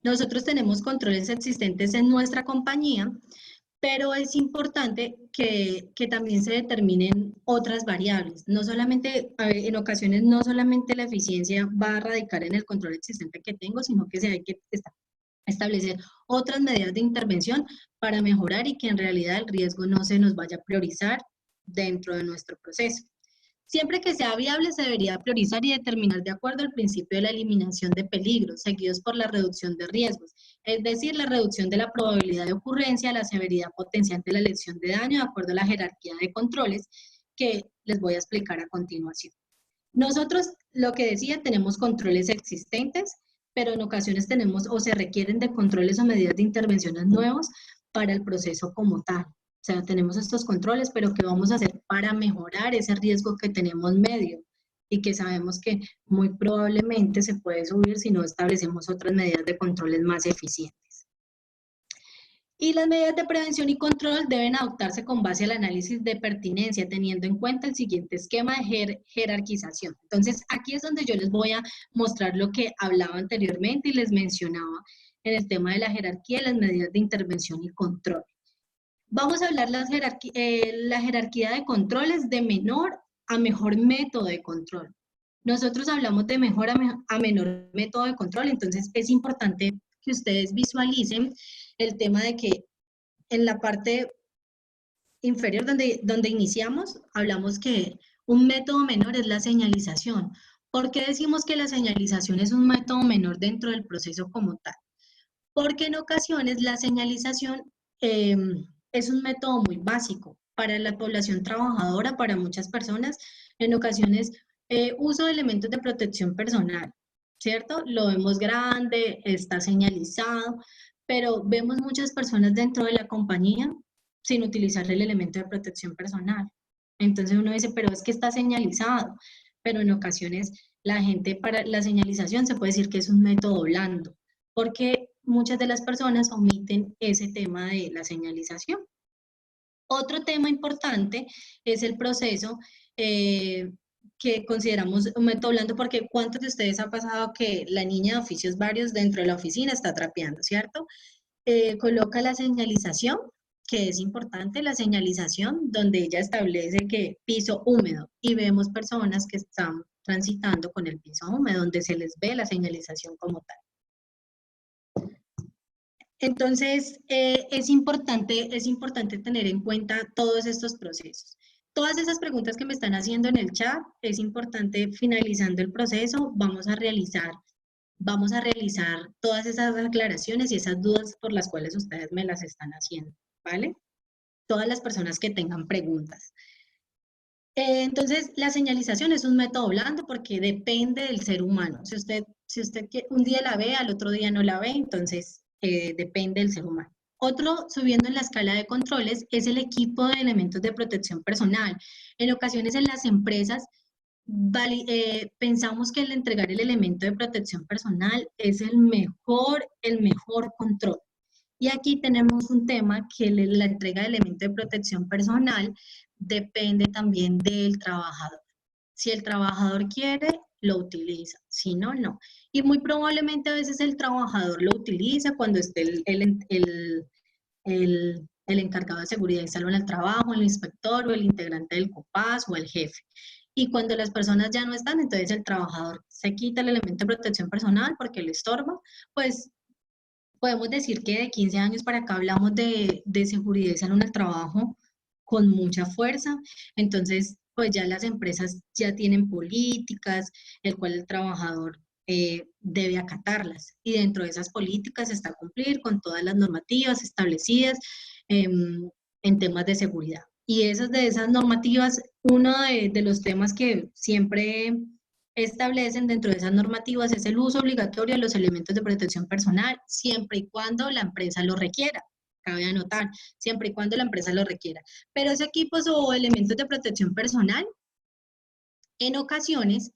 Nosotros tenemos controles existentes en nuestra compañía, pero es importante que también se determinen otras variables. No solamente, a ver, en ocasiones no solamente la eficiencia va a radicar en el control existente que tengo, sino que se hay que establecer otras medidas de intervención para mejorar y que en realidad el riesgo no se nos vaya a priorizar dentro de nuestro proceso. Siempre que sea viable, se debería priorizar y determinar de acuerdo al principio de la eliminación de peligros, seguidos por la reducción de riesgos, es decir, la reducción de la probabilidad de ocurrencia, la severidad potencial de la lesión de daño, de acuerdo a la jerarquía de controles que les voy a explicar a continuación. Nosotros, lo que decía, tenemos controles existentes, pero en ocasiones tenemos o se requieren de controles o medidas de intervenciones nuevos para el proceso como tal. O sea, tenemos estos controles, pero ¿qué vamos a hacer para mejorar ese riesgo que tenemos medio? Y que sabemos que muy probablemente se puede subir si no establecemos otras medidas de controles más eficientes. Y las medidas de prevención y control deben adoptarse con base al análisis de pertinencia, teniendo en cuenta el siguiente esquema de jerarquización. Entonces, aquí es donde yo les voy a mostrar lo que hablaba anteriormente y les mencionaba en el tema de la jerarquía y las medidas de intervención y control. Vamos a hablar la jerarquía de controles de menor a mejor método de control. Nosotros hablamos de mejor a menor método de control, entonces es importante que ustedes visualicen el tema de que en la parte inferior donde iniciamos, hablamos que un método menor es la señalización. ¿Por qué decimos que la señalización es un método menor dentro del proceso como tal? Porque en ocasiones la señalización es un método muy básico para la población trabajadora, para muchas personas, en ocasiones uso de elementos de protección personal, ¿cierto? Lo vemos grande, está señalizado, pero vemos muchas personas dentro de la compañía sin utilizar el elemento de protección personal. Entonces uno dice, pero es que está señalizado, pero en ocasiones la gente para la señalización se puede decir que es un método blando, porque muchas de las personas omiten ese tema de la señalización. Otro tema importante es el proceso que consideramos un método blando, porque ¿cuántos de ustedes ha pasado que la niña de oficios varios dentro de la oficina está trapeando, ¿cierto? Coloca la señalización, que es importante, la señalización donde ella establece que piso húmedo y vemos personas que están transitando con el piso húmedo, donde se les ve la señalización como tal. Entonces, es importante tener en cuenta todos estos procesos. Todas esas preguntas que me están haciendo en el chat, es importante finalizando el proceso, vamos a realizar todas esas aclaraciones y esas dudas por las cuales ustedes me las están haciendo, ¿vale? Todas las personas que tengan preguntas. Entonces, la señalización es un método blando porque depende del ser humano. Si usted un día la ve, al otro día no la ve, entonces depende del ser humano. Otro, subiendo en la escala de controles, es el equipo de elementos de protección personal. En ocasiones en las empresas pensamos que el entregar el elemento de protección personal es el mejor control. Y aquí tenemos un tema que la entrega de elementos de protección personal depende también del trabajador. Si el trabajador quiere, lo utiliza, si no, no. Y muy probablemente a veces el trabajador lo utiliza cuando esté el encargado de seguridad y salud en el trabajo, el inspector o el integrante del COPAS o el jefe. Y cuando las personas ya no están, entonces el trabajador se quita el elemento de protección personal porque le estorba, pues podemos decir que de 15 años para acá hablamos de seguridad y salud en el trabajo con mucha fuerza. Entonces, pues ya las empresas ya tienen políticas, el cual el trabajador debe acatarlas. Y dentro de esas políticas está cumplir con todas las normativas establecidas en temas de seguridad. Y de esas normativas, uno de los temas que siempre establecen dentro de esas normativas es el uso obligatorio de los elementos de protección personal, siempre y cuando la empresa lo requiera. Cabe anotar, siempre y cuando la empresa lo requiera. Pero esos equipos o elementos de protección personal, en ocasiones,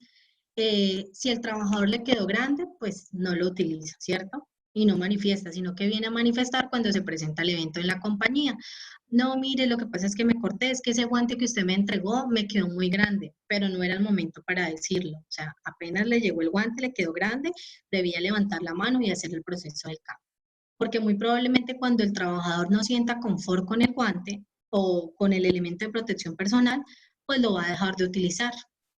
si el trabajador le quedó grande, pues no lo utiliza, ¿cierto? y no manifiesta, sino que viene a manifestar cuando se presenta el evento en la compañía. No, mire, lo que pasa es que me corté, es que ese guante que usted me entregó me quedó muy grande, pero no era el momento para decirlo. O sea, apenas le llegó el guante, le quedó grande, debía levantar la mano y hacer el proceso del cambio. Porque muy probablemente cuando el trabajador no sienta confort con el guante o con el elemento de protección personal, pues lo va a dejar de utilizar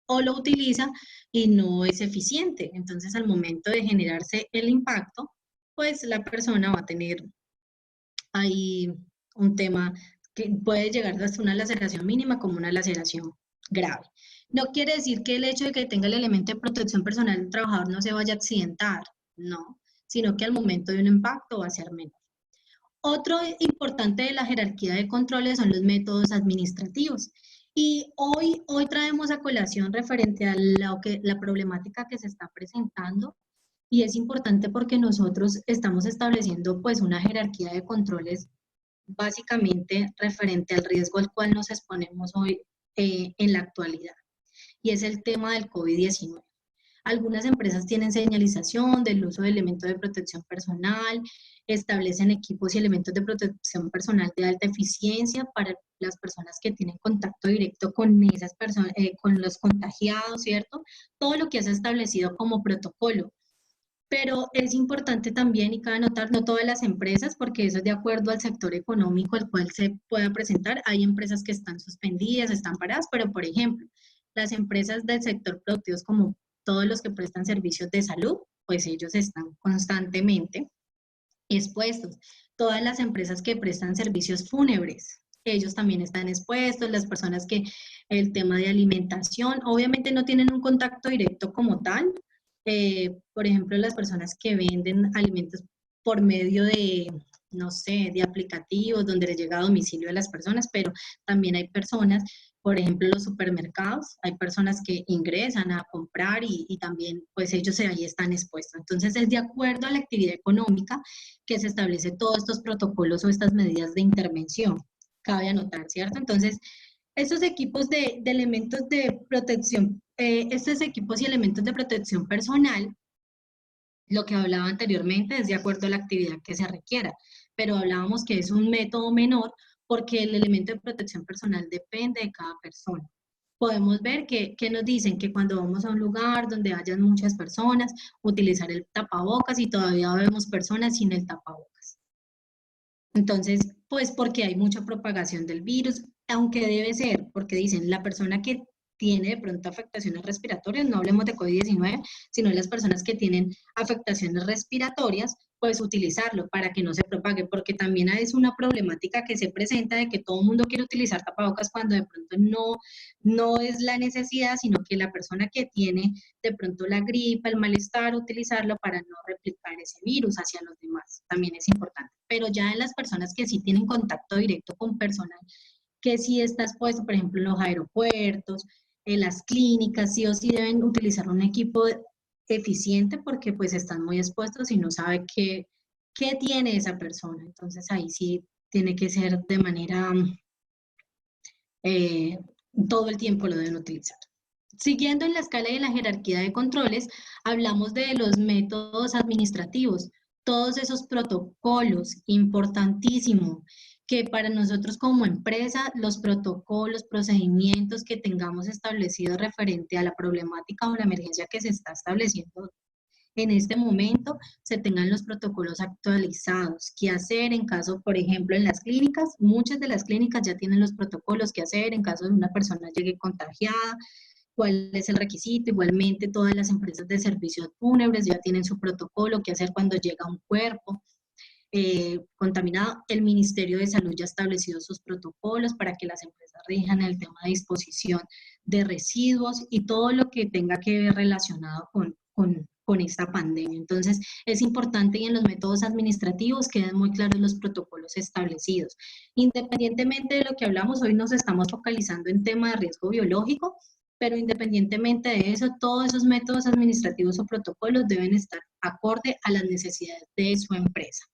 o lo utiliza y no es eficiente. Entonces, al momento de generarse el impacto, pues la persona va a tener ahí un tema que puede llegar hasta una laceración mínima como una laceración grave. No quiere decir que el hecho de que tenga el elemento de protección personal del trabajador no se vaya a accidentar, no, sino que al momento de un impacto va a ser menor. Otro importante de la jerarquía de controles son los métodos administrativos. Y hoy traemos a colación referente a la problemática que se está presentando y es importante porque nosotros estamos estableciendo pues una jerarquía de controles básicamente referente al riesgo al cual nos exponemos hoy en la actualidad y es el tema del COVID-19. Algunas empresas tienen señalización del uso de elementos de protección personal, establecen equipos y elementos de protección personal de alta eficiencia para las personas que tienen contacto directo con esas personas, con los contagiados, ¿cierto? Todo lo que es establecido como protocolo. Pero es importante también, y cabe notar, no todas las empresas, porque eso es de acuerdo al sector económico al cual se pueda presentar. Hay empresas que están suspendidas, están paradas, pero por ejemplo, las empresas del sector productivo, como todos los que prestan servicios de salud, pues ellos están constantemente expuestos. Todas las empresas que prestan servicios fúnebres, ellos también están expuestos, las personas que el tema de alimentación, obviamente no tienen un contacto directo como tal. Por ejemplo, las personas que venden alimentos por medio de, no sé, de aplicativos donde les llega a domicilio a las personas, pero también hay personas, por ejemplo, los supermercados, hay personas que ingresan a comprar y también pues ellos ahí están expuestos. Entonces es de acuerdo a la actividad económica que se establece todos estos protocolos o estas medidas de intervención. Cabe anotar, ¿cierto? Entonces, estos equipos de elementos de protección, estos equipos y elementos de protección personal, lo que hablaba anteriormente es de acuerdo a la actividad que se requiera, pero hablábamos que es un método menor porque el elemento de protección personal depende de cada persona. Podemos ver que nos dicen que cuando vamos a un lugar donde hayan muchas personas, utilizar el tapabocas y todavía vemos personas sin el tapabocas. Entonces, pues porque hay mucha propagación del virus, aunque debe ser, porque dicen, la persona que tiene de pronto afectaciones respiratorias, no hablemos de COVID-19, sino las personas que tienen afectaciones respiratorias, pues utilizarlo para que no se propague, porque también es una problemática que se presenta de que todo el mundo quiere utilizar tapabocas cuando de pronto no es la necesidad, sino que la persona que tiene de pronto la gripa, el malestar, utilizarlo para no replicar ese virus hacia los demás, también es importante. Pero ya en las personas que sí tienen contacto directo con personal, que sí está expuesto, por ejemplo, en los aeropuertos, en las clínicas, sí o sí deben utilizar un equipo eficiente porque pues están muy expuestos y no sabe qué tiene esa persona. Entonces ahí sí tiene que ser de manera, eh, todo el tiempo lo deben utilizar. Siguiendo en la escala de la jerarquía de controles, hablamos de los métodos administrativos, todos esos protocolos, importantísimo, que para nosotros como empresa, los protocolos, procedimientos que tengamos establecidos referente a la problemática o la emergencia que se está estableciendo en este momento, se tengan los protocolos actualizados. ¿Qué hacer en caso, por ejemplo, en las clínicas? Muchas de las clínicas ya tienen los protocolos que hacer en caso de una persona llegue contagiada, cuál es el requisito. Igualmente, todas las empresas de servicios fúnebres ya tienen su protocolo, qué hacer cuando llega un cuerpo contaminado. El Ministerio de Salud ya ha establecido sus protocolos para que las empresas rijan el tema de disposición de residuos y todo lo que tenga que ver relacionado con esta pandemia. Entonces, es importante y en los métodos administrativos queden muy claros los protocolos establecidos. Independientemente de lo que hablamos, hoy nos estamos focalizando en tema de riesgo biológico, pero independientemente de eso, todos esos métodos administrativos o protocolos deben estar acorde a las necesidades de su empresa.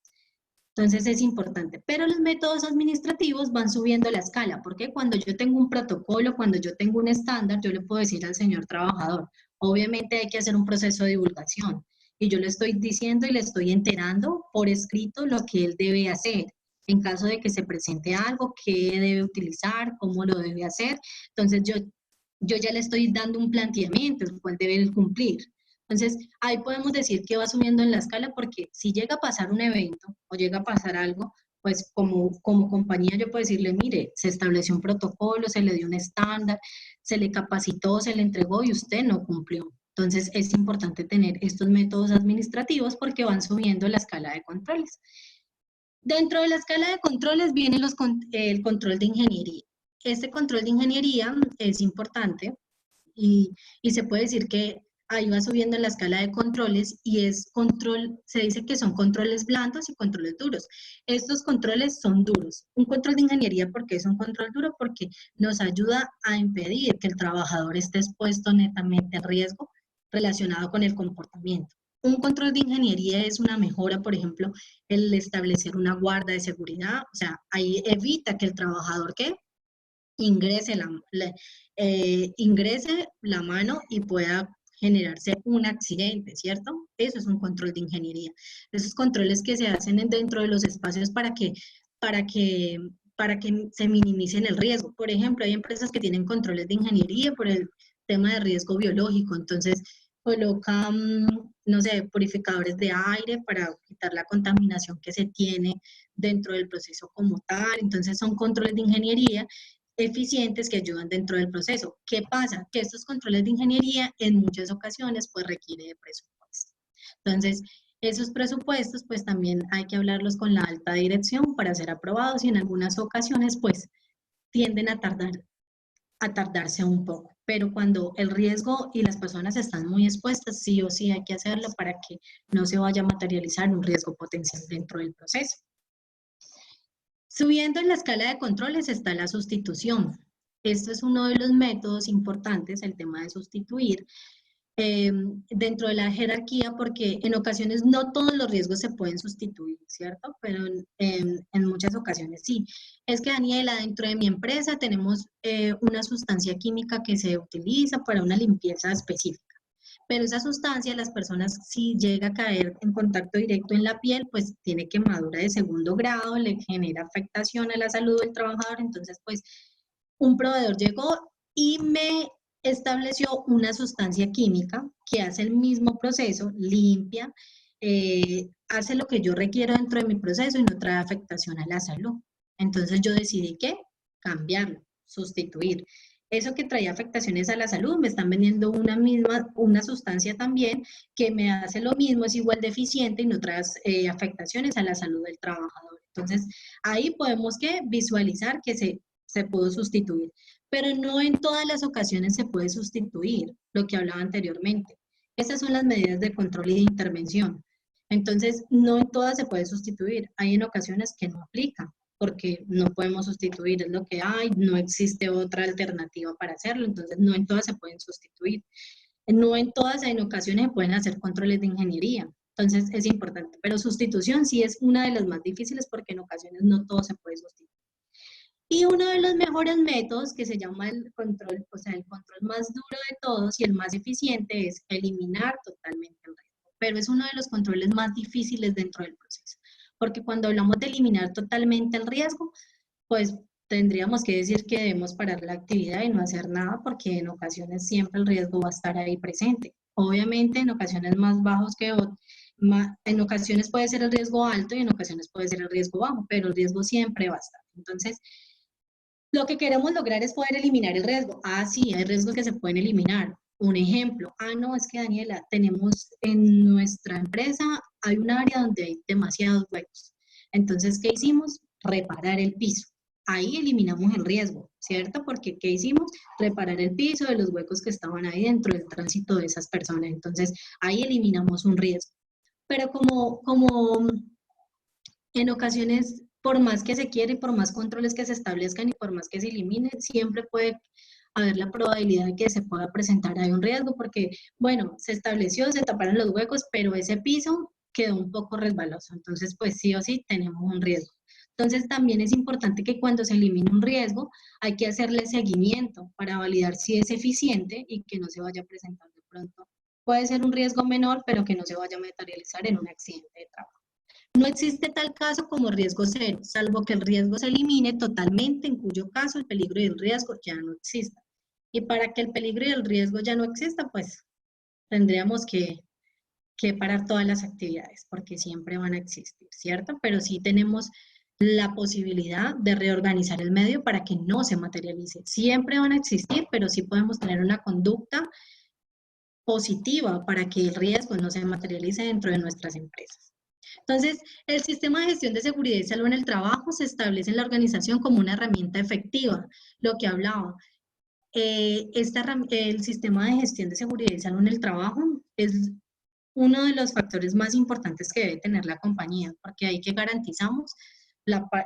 Entonces es importante, pero los métodos administrativos van subiendo la escala, porque cuando yo tengo un protocolo, cuando yo tengo un estándar, yo le puedo decir al señor trabajador, obviamente hay que hacer un proceso de divulgación y yo le estoy diciendo y le estoy enterando por escrito lo que él debe hacer. En caso de que se presente algo, qué debe utilizar, cómo lo debe hacer. Entonces yo ya le estoy dando un planteamiento, el cual debe cumplir. Entonces, ahí podemos decir que va subiendo en la escala porque si llega a pasar un evento o llega a pasar algo, pues como compañía yo puedo decirle, mire, se estableció un protocolo, se le dio un estándar, se le capacitó, se le entregó y usted no cumplió. Entonces, es importante tener estos métodos administrativos porque van subiendo la escala de controles. Dentro de la escala de controles viene el control de ingeniería. Este control de ingeniería es importante y se puede decir que ahí va subiendo la escala de controles y es control, se dice que son controles blandos y controles duros. Estos controles son duros. Un control de ingeniería, ¿por qué es un control duro? Porque nos ayuda a impedir que el trabajador esté expuesto netamente a riesgo relacionado con el comportamiento. Un control de ingeniería es una mejora, por ejemplo, el establecer una guarda de seguridad, o sea, ahí evita que el trabajador que ingrese ingrese la mano y pueda generarse un accidente, ¿cierto? Eso es un control de ingeniería. Esos controles que se hacen dentro de los espacios para que, para que se minimicen el riesgo. Por ejemplo, hay empresas que tienen controles de ingeniería por el tema de riesgo biológico, entonces colocan, no sé, purificadores de aire para quitar la contaminación que se tiene dentro del proceso como tal. Entonces son controles de ingeniería eficientes que ayudan dentro del proceso. ¿Qué pasa? Que estos controles de ingeniería en muchas ocasiones pues requiere de presupuesto. Entonces, esos presupuestos pues también hay que hablarlos con la alta dirección para ser aprobados y en algunas ocasiones pues tienden a tardarse un poco. Pero cuando el riesgo y las personas están muy expuestas, sí o sí hay que hacerlo para que no se vaya a materializar un riesgo potencial dentro del proceso. Subiendo en la escala de controles está la sustitución. Esto es uno de los métodos importantes, el tema de sustituir dentro de la jerarquía, porque en ocasiones no todos los riesgos se pueden sustituir, ¿cierto? Pero en muchas ocasiones sí. Es que, Daniela, dentro de mi empresa tenemos una sustancia química que se utiliza para una limpieza específica. Pero esa sustancia, las personas, si llega a caer en contacto directo en la piel, pues tiene quemadura de segundo grado, le genera afectación a la salud del trabajador. Entonces, pues, un proveedor llegó y me estableció una sustancia química que hace el mismo proceso, limpia, hace lo que yo requiero dentro de mi proceso y no trae afectación a la salud. Entonces, yo decidí que cambiarlo, sustituir eso que traía afectaciones a la salud, me están vendiendo una sustancia también que me hace lo mismo, es igual de eficiente y no trae afectaciones a la salud del trabajador. Entonces, ahí podemos que visualizar que se pudo sustituir, pero no en todas las ocasiones se puede sustituir lo que hablaba anteriormente. Esas son las medidas de control y de intervención. Entonces, no en todas se puede sustituir. Hay en ocasiones que no aplican porque no podemos sustituir, es lo que hay, no existe otra alternativa para hacerlo, entonces no en todas se pueden sustituir. No en todas, en ocasiones se pueden hacer controles de ingeniería, entonces es importante, pero sustitución sí es una de las más difíciles porque en ocasiones no todo se puede sustituir. Y uno de los mejores métodos que se llama el control, o sea, el control más duro de todos y el más eficiente es eliminar totalmente el riesgo, pero es uno de los controles más difíciles dentro del proceso, porque cuando hablamos de eliminar totalmente el riesgo, pues tendríamos que decir que debemos parar la actividad y no hacer nada porque en ocasiones siempre el riesgo va a estar ahí presente. Obviamente en ocasiones más bajos que otros, en ocasiones puede ser el riesgo alto y en ocasiones puede ser el riesgo bajo, pero el riesgo siempre va a estar. Entonces, lo que queremos lograr es poder eliminar el riesgo. Ah, sí, hay riesgos que se pueden eliminar. Un ejemplo, no, es que Daniela, tenemos en nuestra empresa, hay un área donde hay demasiados huecos. Entonces, ¿qué hicimos? Reparar el piso. Ahí eliminamos el riesgo, ¿cierto? Porque ¿qué hicimos? Reparar el piso de los huecos que estaban ahí dentro del tránsito de esas personas. Entonces, ahí eliminamos un riesgo. Pero como en ocasiones, por más que se quiera y por más controles que se establezcan y por más que se eliminen, siempre puede haber la probabilidad de que se pueda presentar ahí un riesgo porque, bueno, se estableció, se taparon los huecos, pero ese piso quedó un poco resbaloso. Entonces, pues sí o sí tenemos un riesgo. Entonces, también es importante que cuando se elimine un riesgo, hay que hacerle seguimiento para validar si es eficiente y que no se vaya a presentar de pronto puede ser un riesgo menor, pero que no se vaya a materializar en un accidente de trabajo. No existe tal caso como riesgo cero, salvo que el riesgo se elimine totalmente, en cuyo caso el peligro y el riesgo ya no existan. Y para que el peligro y el riesgo ya no exista, pues tendríamos que parar todas las actividades, porque siempre van a existir, ¿cierto? Pero sí tenemos la posibilidad de reorganizar el medio para que no se materialice. Siempre van a existir, pero sí podemos tener una conducta positiva para que el riesgo no se materialice dentro de nuestras empresas. Entonces, el sistema de gestión de seguridad y salud en el trabajo se establece en la organización como una herramienta efectiva, lo que hablaba. El sistema de gestión de seguridad y salud en el trabajo es uno de los factores más importantes que debe tener la compañía, porque ahí que garantizamos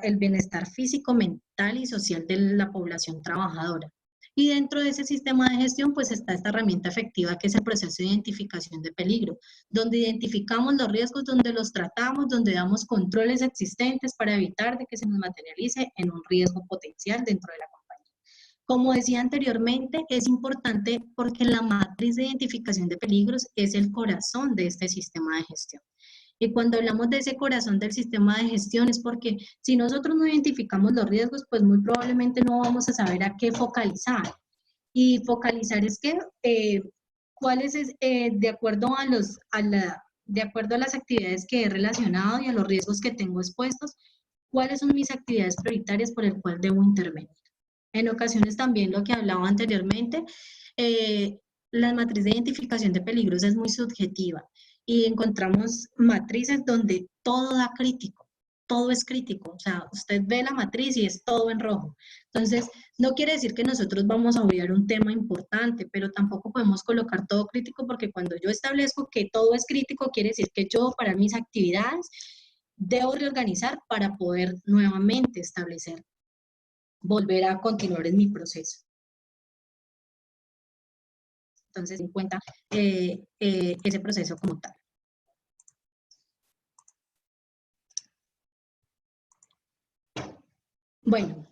el bienestar físico, mental y social de la población trabajadora. Y dentro de ese sistema de gestión, pues está esta herramienta efectiva que es el proceso de identificación de peligro, donde identificamos los riesgos, donde los tratamos, donde damos controles existentes para evitar de que se nos materialice en un riesgo potencial dentro de la compañía. Como decía anteriormente, es importante porque la matriz de identificación de peligros es el corazón de este sistema de gestión. Y cuando hablamos de ese corazón del sistema de gestión es porque si nosotros no identificamos los riesgos, pues muy probablemente no vamos a saber a qué focalizar. Y focalizar es que, cuál es, de acuerdo de acuerdo a las actividades que he relacionado y a los riesgos que tengo expuestos, cuáles son mis actividades prioritarias por el cual debo intervenir. En ocasiones también lo que hablaba anteriormente, la matriz de identificación de peligros es muy subjetiva y encontramos matrices donde todo da crítico, todo es crítico, o sea, usted ve la matriz y es todo en rojo. Entonces, no quiere decir que nosotros vamos a obviar un tema importante, pero tampoco podemos colocar todo crítico porque cuando yo establezco que todo es crítico, quiere decir que yo para mis actividades debo reorganizar para poder nuevamente establecer, volver a continuar en mi proceso. Entonces, en cuenta ese proceso como tal. Bueno,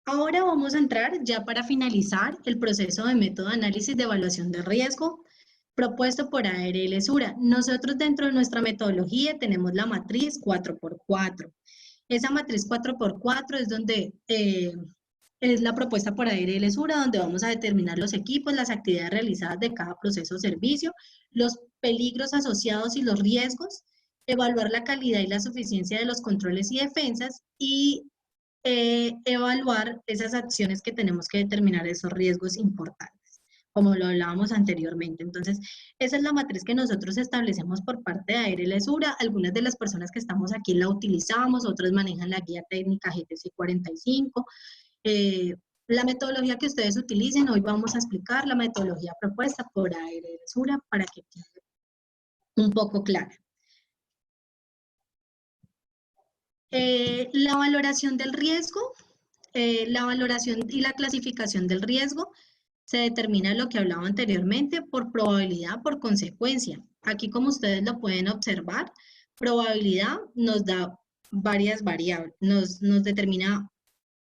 ahora vamos a entrar ya para finalizar el proceso de método de análisis de evaluación de riesgo propuesto por ARL Sura. Nosotros dentro de nuestra metodología tenemos la matriz 4x4. Esa matriz 4x4 es donde es la propuesta por ARL Sura, donde vamos a determinar los equipos, las actividades realizadas de cada proceso o servicio, los peligros asociados y los riesgos, evaluar la calidad y la suficiencia de los controles y defensas y evaluar esas acciones que tenemos que determinar esos riesgos importantes, como lo hablábamos anteriormente. Entonces, esa es la matriz que nosotros establecemos por parte de ARL Sura. Algunas de las personas que estamos aquí la utilizamos, otras manejan la guía técnica GTC 45. La metodología que ustedes utilicen, hoy vamos a explicar la metodología propuesta por ARL Sura para que quede un poco clara. La valoración del riesgo, la valoración y la clasificación del riesgo se determina lo que hablaba anteriormente por probabilidad, por consecuencia. Aquí, como ustedes lo pueden observar, probabilidad nos da varias variables, nos determina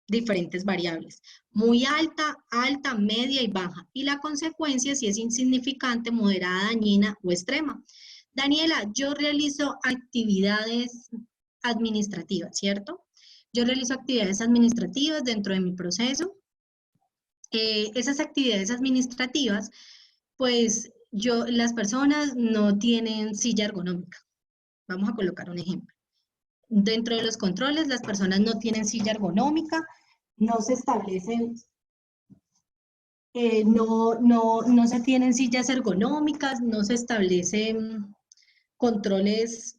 diferentes variables. Muy alta, alta, media y baja. Y la consecuencia si es insignificante, moderada, dañina o extrema. Daniela, yo realizo actividades administrativas, ¿cierto? Yo realizo actividades administrativas dentro de mi proceso. Esas actividades administrativas, pues las personas no tienen silla ergonómica. Vamos a colocar un ejemplo. Dentro de los controles, las personas no tienen silla ergonómica, no se establecen, no se tienen sillas ergonómicas, no se establecen controles,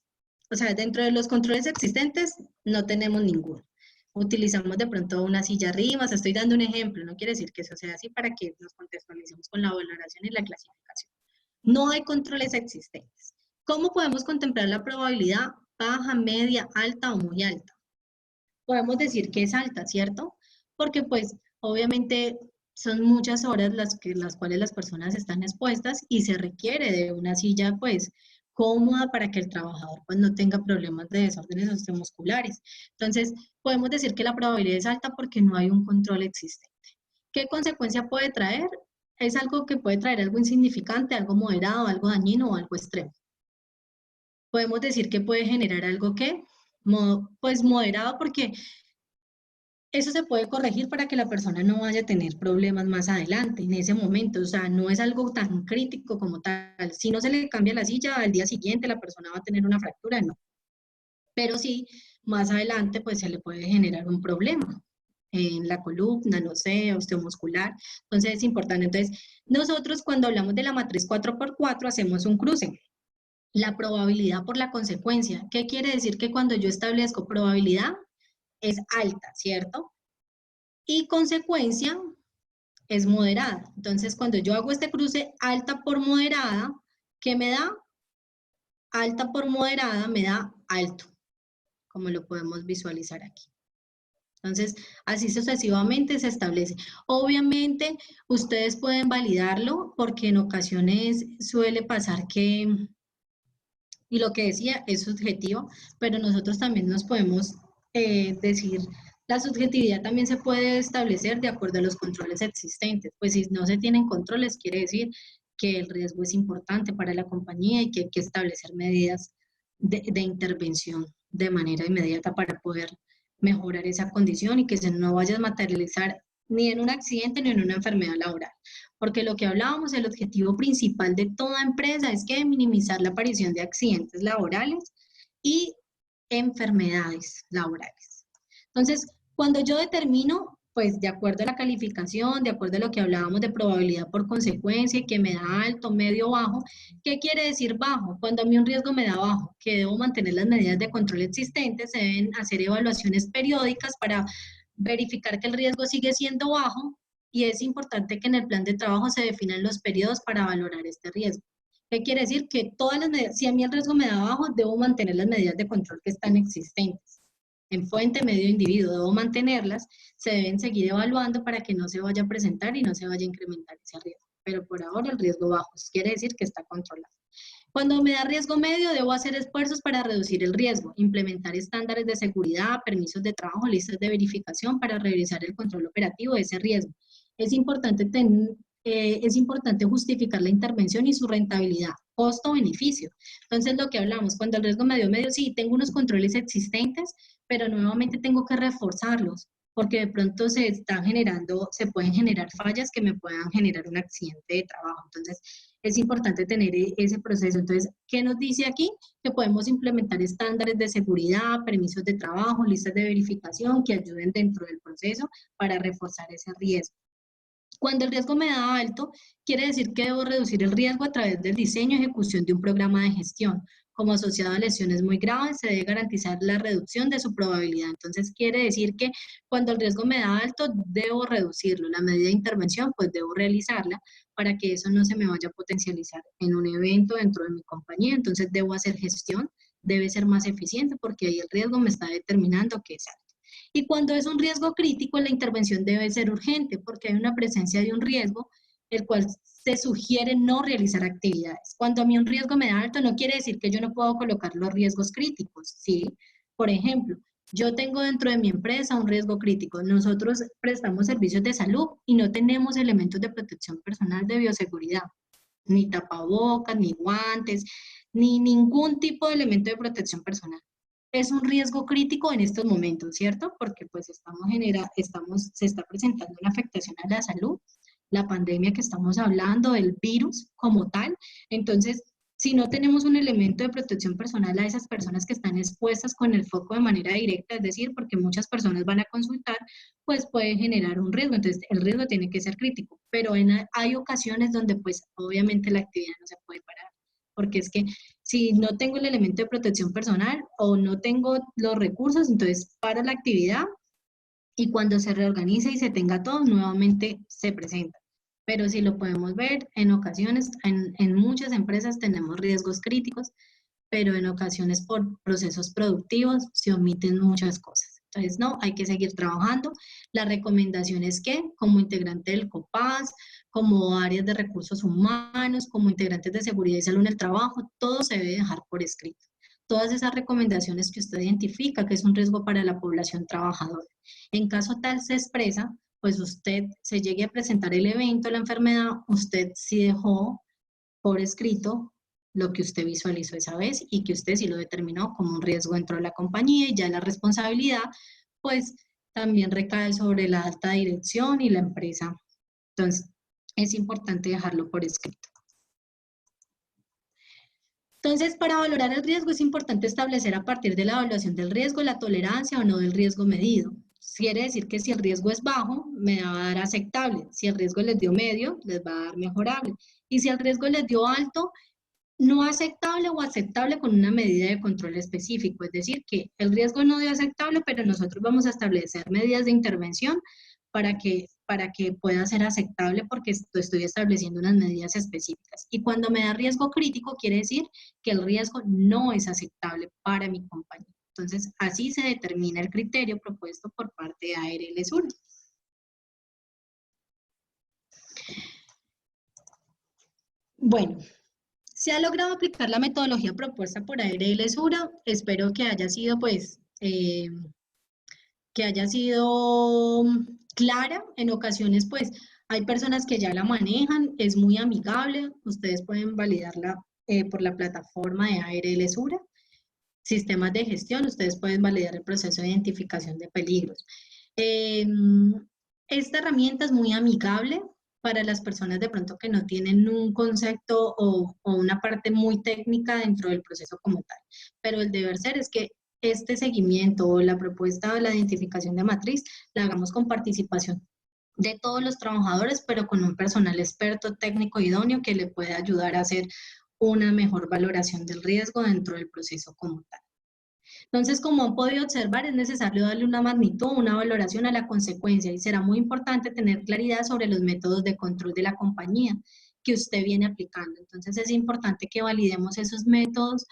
o sea, dentro de los controles existentes no tenemos ninguno. Utilizamos de pronto una silla arriba, estoy dando un ejemplo, no quiere decir que eso sea así para que nos contextualicemos con la valoración y la clasificación. No hay controles existentes. ¿Cómo podemos contemplar la probabilidad baja, media, alta o muy alta? Podemos decir que es alta, ¿cierto? Porque pues obviamente son muchas horas las cuales las personas están expuestas y se requiere de una silla pues cómoda para que el trabajador pues no tenga problemas de desórdenes osteomusculares. Entonces podemos decir que la probabilidad es alta porque no hay un control existente. ¿Qué consecuencia puede traer? es algo que puede traer algo insignificante, algo moderado, algo dañino o algo extremo. Podemos decir que puede generar algo que, pues moderado, porque eso se puede corregir para que la persona no vaya a tener problemas más adelante, en ese momento. O sea, no es algo tan crítico como tal. Si no se le cambia la silla, al día siguiente la persona va a tener una fractura, no. Pero sí, más adelante, pues se le puede generar un problema en la columna, no sé, osteomuscular. Entonces es importante. Entonces, nosotros cuando hablamos de la matriz 4x4 hacemos un cruce. La probabilidad por la consecuencia. ¿Qué quiere decir? Que cuando yo establezco probabilidad es alta, ¿cierto? Y consecuencia es moderada. Entonces, cuando yo hago este cruce alta por moderada, ¿qué me da? Alta por moderada me da alto, como lo podemos visualizar aquí. Entonces, así sucesivamente se establece. Obviamente, ustedes pueden validarlo porque en ocasiones suele pasar que, y lo que decía es subjetivo, pero nosotros también nos podemos decir, la subjetividad también se puede establecer de acuerdo a los controles existentes. Pues si no se tienen controles, quiere decir que el riesgo es importante para la compañía y que hay que establecer medidas de intervención de manera inmediata para poder mejorar esa condición y que se no vaya a materializar ni en un accidente ni en una enfermedad laboral. Porque lo que hablábamos, el objetivo principal de toda empresa es que minimizar la aparición de accidentes laborales y enfermedades laborales. Entonces, cuando yo determino, pues de acuerdo a la calificación, de acuerdo a lo que hablábamos de probabilidad por consecuencia, que me da alto, medio, bajo, ¿qué quiere decir bajo? Cuando a mí un riesgo me da bajo, que debo mantener las medidas de control existentes, se deben hacer evaluaciones periódicas para verificar que el riesgo sigue siendo bajo y es importante que en el plan de trabajo se definan los periodos para valorar este riesgo. ¿Qué quiere decir? Que todas las medidas, si a mí el riesgo me da bajo, debo mantener las medidas de control que están existentes. En fuente, medio, individuo, debo mantenerlas, se deben seguir evaluando para que no se vaya a presentar y no se vaya a incrementar ese riesgo. Pero por ahora el riesgo bajo, quiere decir que está controlado. Cuando me da riesgo medio, debo hacer esfuerzos para reducir el riesgo, implementar estándares de seguridad, permisos de trabajo, listas de verificación para revisar el control operativo de ese riesgo. Es importante, es importante justificar la intervención y su rentabilidad, costo-beneficio. Entonces, lo que hablamos, cuando el riesgo medio, sí, tengo unos controles existentes, pero nuevamente tengo que reforzarlos, porque de pronto se pueden generar fallas que me puedan generar un accidente de trabajo. Entonces, es importante tener ese proceso. Entonces, ¿qué nos dice aquí? Que podemos implementar estándares de seguridad, permisos de trabajo, listas de verificación que ayuden dentro del proceso para reforzar ese riesgo. Cuando el riesgo me da alto, quiere decir que debo reducir el riesgo a través del diseño y ejecución de un programa de gestión. Como asociado a lesiones muy graves, se debe garantizar la reducción de su probabilidad. Entonces, quiere decir que cuando el riesgo me da alto, debo reducirlo. La medida de intervención, pues debo realizarla para que eso no se me vaya a potencializar en un evento dentro de mi compañía. Entonces, debo hacer gestión, debe ser más eficiente porque ahí el riesgo me está determinando que es alto. Y cuando es un riesgo crítico, la intervención debe ser urgente porque hay una presencia de un riesgo, el cual se sugiere no realizar actividades. Cuando a mí un riesgo me da alto, no quiere decir que yo no puedo colocar los riesgos críticos, ¿sí? Por ejemplo, yo tengo dentro de mi empresa un riesgo crítico. Nosotros prestamos servicios de salud y no tenemos elementos de protección personal de bioseguridad, ni tapabocas, ni guantes, ni ningún tipo de elemento de protección personal. Es un riesgo crítico en estos momentos, ¿cierto? Porque pues se está presentando una afectación a la salud, la pandemia que estamos hablando, el virus como tal. Entonces, si no tenemos un elemento de protección personal a esas personas que están expuestas con el foco de manera directa, es decir, porque muchas personas van a consultar, pues puede generar un riesgo. Entonces, el riesgo tiene que ser crítico, pero hay ocasiones donde pues obviamente la actividad no se puede parar, porque es que si no tengo el elemento de protección personal o no tengo los recursos, entonces paro la actividad y cuando se reorganice y se tenga todo, nuevamente se presenta. Pero si lo podemos ver, en ocasiones, en muchas empresas tenemos riesgos críticos, pero en ocasiones por procesos productivos se omiten muchas cosas. Entonces, no, hay que seguir trabajando. La recomendación es que, como integrante del COPAS, como áreas de recursos humanos, como integrantes de seguridad y salud en el trabajo, todo se debe dejar por escrito. Todas esas recomendaciones que usted identifica que es un riesgo para la población trabajadora. En caso tal se expresa, pues usted se llegue a presentar el evento, la enfermedad, usted sí dejó por escrito lo que usted visualizó esa vez y que usted sí lo determinó como un riesgo dentro de la compañía, y ya la responsabilidad pues también recae sobre la alta dirección y la empresa. Entonces, es importante dejarlo por escrito. Entonces, para valorar el riesgo es importante establecer a partir de la evaluación del riesgo la tolerancia o no del riesgo medido. Quiere decir que si el riesgo es bajo, me va a dar aceptable. Si el riesgo les dio medio, les va a dar mejorable. Y si el riesgo les dio alto, no aceptable o aceptable con una medida de control específico. Es decir, que el riesgo no dio aceptable, pero nosotros vamos a establecer medidas de intervención para que pueda ser aceptable, porque estoy estableciendo unas medidas específicas. Y cuando me da riesgo crítico, quiere decir que el riesgo no es aceptable para mi compañía. Entonces, así se determina el criterio propuesto por parte de ARL Sur. Bueno, se ha logrado aplicar la metodología propuesta por ARL Sura. Espero que haya sido, pues, que haya sido clara. En ocasiones, pues, hay personas que ya la manejan, es muy amigable. Ustedes pueden validarla por la plataforma de ARL Sura. Sistemas de gestión, ustedes pueden validar el proceso de identificación de peligros. Esta herramienta es muy amigable para las personas de pronto que no tienen un concepto o una parte muy técnica dentro del proceso como tal. Pero el deber ser es que este seguimiento o la propuesta de la identificación de matriz la hagamos con participación de todos los trabajadores, pero con un personal experto, técnico, idóneo, que le pueda ayudar a hacer una mejor valoración del riesgo dentro del proceso como tal. Entonces, como han podido observar, es necesario darle una magnitud, una valoración a la consecuencia, y será muy importante tener claridad sobre los métodos de control de la compañía que usted viene aplicando. Entonces, es importante que validemos esos métodos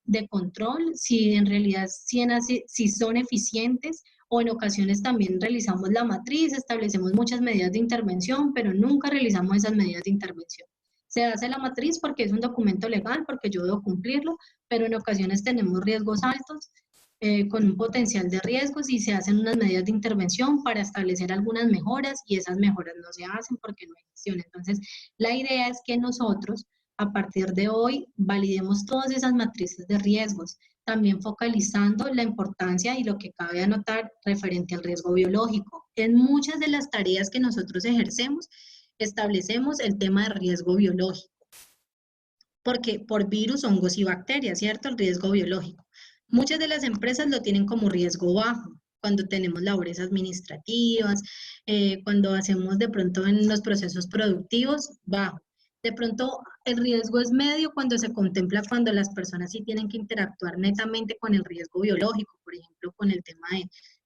de control, si en realidad si son eficientes, o en ocasiones también realizamos la matriz, establecemos muchas medidas de intervención, pero nunca realizamos esas medidas de intervención. Se hace la matriz porque es un documento legal, porque yo debo cumplirlo, pero en ocasiones tenemos riesgos altos, con un potencial de riesgos, y se hacen unas medidas de intervención para establecer algunas mejoras, y esas mejoras no se hacen porque no hay gestión. Entonces, la idea es que nosotros, a partir de hoy, validemos todas esas matrices de riesgos, también focalizando la importancia y lo que cabe anotar referente al riesgo biológico. En muchas de las tareas que nosotros ejercemos, establecemos el tema de riesgo biológico, porque por virus, hongos y bacterias, ¿cierto? El riesgo biológico. Muchas de las empresas lo tienen como riesgo bajo, cuando tenemos labores administrativas, cuando hacemos de pronto en los procesos productivos, bajo. De pronto el riesgo es medio cuando se contempla cuando las personas sí tienen que interactuar netamente con el riesgo biológico, por ejemplo, con el tema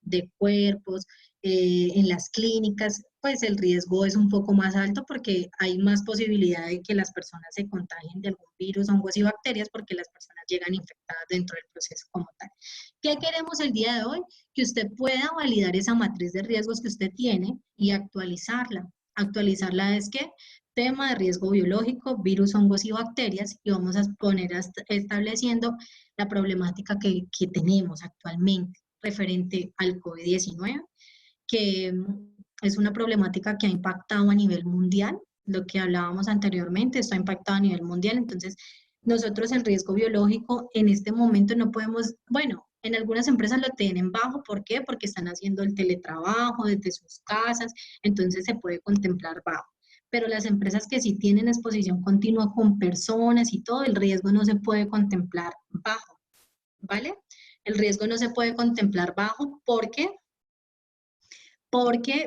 de cuerpos, en las clínicas, pues el riesgo es un poco más alto porque hay más posibilidad de que las personas se contagien de algún virus, hongos y bacterias, porque las personas llegan infectadas dentro del proceso como tal. ¿Qué queremos el día de hoy? Que usted pueda validar esa matriz de riesgos que usted tiene y actualizarla. Actualizarla es que tema de riesgo biológico, virus, hongos y bacterias, y vamos a poner estableciendo la problemática que tenemos actualmente referente al COVID-19, que es una problemática que ha impactado a nivel mundial. Lo que hablábamos anteriormente, esto ha impactado a nivel mundial. Entonces, nosotros el riesgo biológico en este momento no podemos, bueno, en algunas empresas lo tienen bajo. ¿Por qué? Porque están haciendo el teletrabajo desde sus casas, entonces se puede contemplar bajo. Pero las empresas que sí tienen exposición continua con personas y todo, el riesgo no se puede contemplar bajo, ¿vale? El riesgo no se puede contemplar bajo porque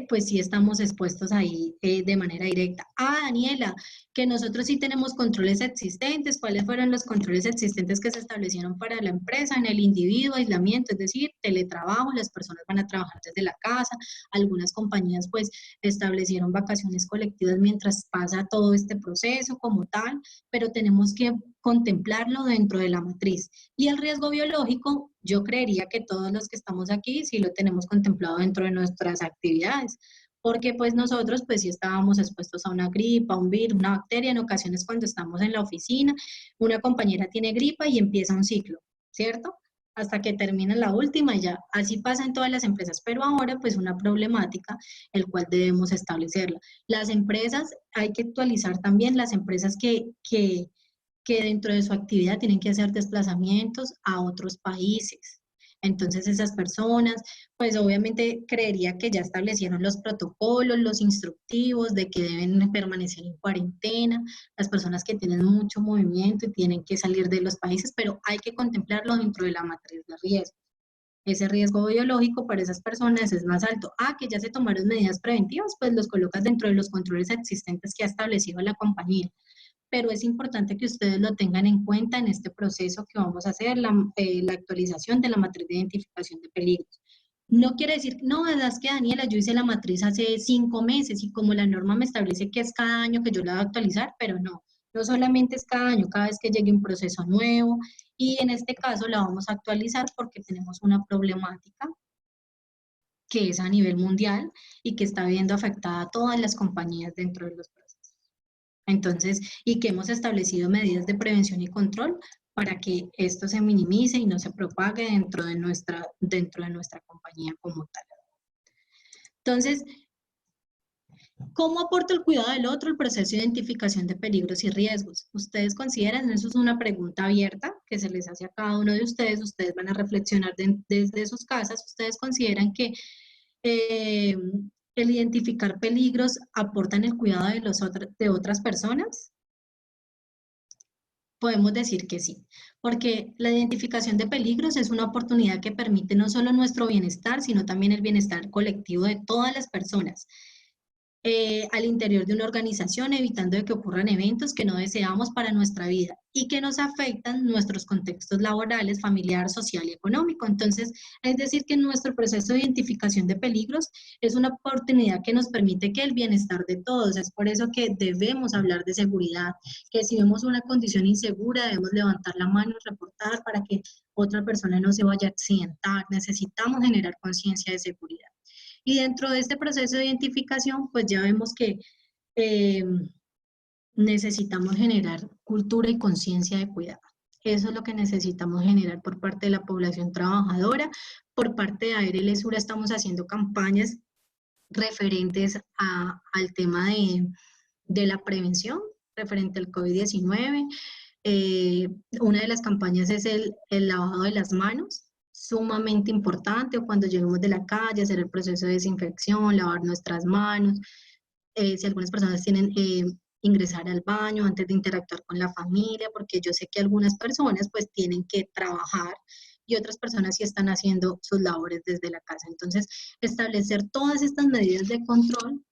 pues sí estamos expuestos ahí de manera directa. Ah, Daniela, que nosotros sí tenemos controles existentes. ¿Cuáles fueron los controles existentes que se establecieron para la empresa? En el individuo, aislamiento, es decir, teletrabajo, las personas van a trabajar desde la casa. Algunas compañías pues establecieron vacaciones colectivas mientras pasa todo este proceso como tal, pero tenemos que contemplarlo dentro de la matriz. Y el riesgo biológico, yo creería que todos los que estamos aquí sí lo tenemos contemplado dentro de nuestras actividades, porque pues nosotros pues sí estábamos expuestos a una gripa, un virus, una bacteria. En ocasiones cuando estamos en la oficina, una compañera tiene gripa y empieza un ciclo, ¿cierto? hasta que termina la última y ya. Así pasa en todas las empresas, pero ahora pues una problemática el cual debemos establecerla. Las empresas, hay que actualizar también las empresas que dentro de su actividad tienen que hacer desplazamientos a otros países. Entonces esas personas, pues obviamente creería que ya establecieron los protocolos, los instructivos de que deben permanecer en cuarentena, las personas que tienen mucho movimiento y tienen que salir de los países, pero hay que contemplarlo dentro de la matriz de riesgo. Ese riesgo biológico para esas personas es más alto. Que ya se tomaron medidas preventivas, pues los colocas dentro de los controles existentes que ha establecido la compañía, pero es importante que ustedes lo tengan en cuenta en este proceso que vamos a hacer, la actualización de la matriz de identificación de peligros. No quiere decir, no, es que Daniela, yo hice la matriz hace 5 meses y como la norma me establece que es cada año que yo la voy a actualizar, pero no, no solamente es cada año, cada vez que llegue un proceso nuevo y en este caso la vamos a actualizar porque tenemos una problemática que es a nivel mundial y que está viendo afectada a todas las compañías dentro de los procesos. Entonces, y que hemos establecido medidas de prevención y control para que esto se minimice y no se propague dentro de nuestra compañía como tal. Entonces, ¿cómo aporta el cuidado del otro el proceso de identificación de peligros y riesgos? ¿Ustedes consideran? Eso es una pregunta abierta que se les hace a cada uno de ustedes. Ustedes van a reflexionar desde sus casas. ¿Ustedes consideran que eh, el identificar peligros aporta en el cuidado de otras personas? Podemos decir que sí, porque la identificación de peligros es una oportunidad que permite no solo nuestro bienestar, sino también el bienestar colectivo de todas las personas al interior de una organización, evitando de que ocurran eventos que no deseamos para nuestra vida y que nos afectan nuestros contextos laborales, familiar, social y económico. Entonces, es decir, que nuestro proceso de identificación de peligros es una oportunidad que nos permite que el bienestar de todos, es por eso que debemos hablar de seguridad, que si vemos una condición insegura debemos levantar la mano y reportar para que otra persona no se vaya a accidentar. Necesitamos generar conciencia de seguridad. Y dentro de este proceso de identificación, pues ya vemos que eh, necesitamos generar cultura y conciencia de cuidado. Eso es lo que necesitamos generar por parte de la población trabajadora. Por parte de ARL Sura estamos haciendo campañas referentes al tema de la prevención, referente al COVID-19. Una de las campañas es el lavado de las manos, sumamente importante, o cuando lleguemos de la calle, hacer el proceso de desinfección, lavar nuestras manos, si algunas personas tienen ingresar al baño antes de interactuar con la familia, porque yo sé que algunas personas pues tienen que trabajar y otras personas sí están haciendo sus labores desde la casa. Entonces, establecer todas estas medidas de control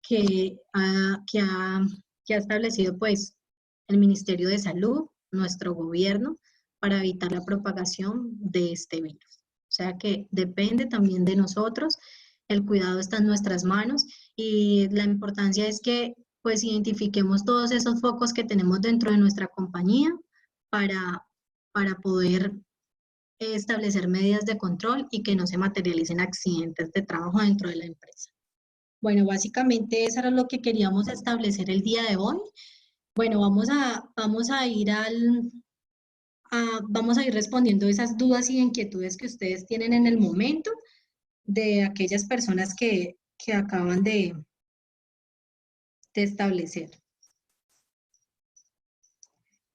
que ha establecido pues el Ministerio de Salud, nuestro gobierno, para evitar la propagación de este virus. O sea que depende también de nosotros, el cuidado está en nuestras manos y la importancia es que pues identifiquemos todos esos focos que tenemos dentro de nuestra compañía para, para poder establecer medidas de control y que no se materialicen accidentes de trabajo dentro de la empresa. Bueno, básicamente eso era lo que queríamos establecer el día de hoy. Bueno, vamos a ir respondiendo esas dudas y inquietudes que ustedes tienen en el momento de aquellas personas que acaban de establecer.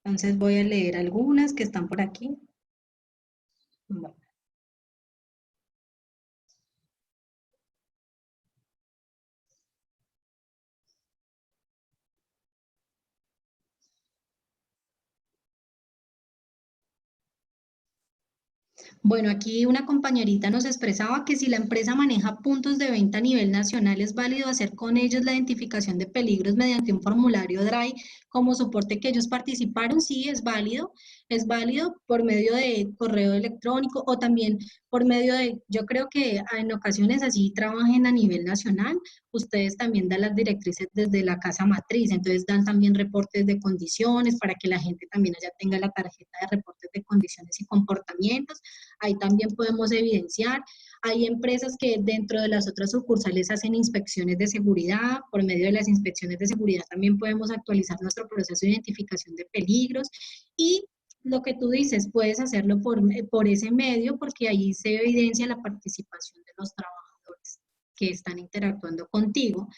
Entonces voy a leer algunas que están por aquí. Bueno. Bueno, aquí una compañerita nos expresaba que si la empresa maneja puntos de venta a nivel nacional, es válido hacer con ellos la identificación de peligros mediante un formulario DRY como soporte que ellos participaron. Sí, es válido por medio de correo electrónico o también por medio de, yo creo que en ocasiones así trabajen a nivel nacional, ustedes también dan las directrices desde la casa matriz, entonces dan también reportes de condiciones para que la gente también allá tenga la tarjeta de reportes de condiciones y comportamientos. Ahí también podemos evidenciar. Hay empresas que dentro de las otras sucursales hacen inspecciones de seguridad. Por medio de las inspecciones de seguridad también podemos actualizar nuestro proceso de identificación de peligros y lo que tú dices, puedes hacerlo por ese medio porque ahí se evidencia la participación de los trabajadores que están interactuando contigo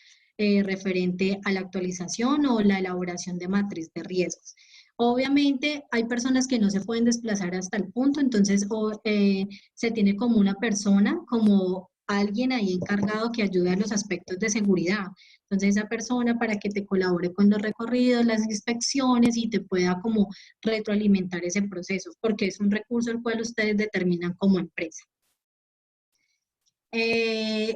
referente a la actualización o la elaboración de matriz de riesgos. Obviamente hay personas que no se pueden desplazar hasta el punto, entonces se tiene como una persona, como alguien ahí encargado que ayude a los aspectos de seguridad. Entonces esa persona para que te colabore con los recorridos, las inspecciones y te pueda como retroalimentar ese proceso, porque es un recurso el cual ustedes determinan como empresa.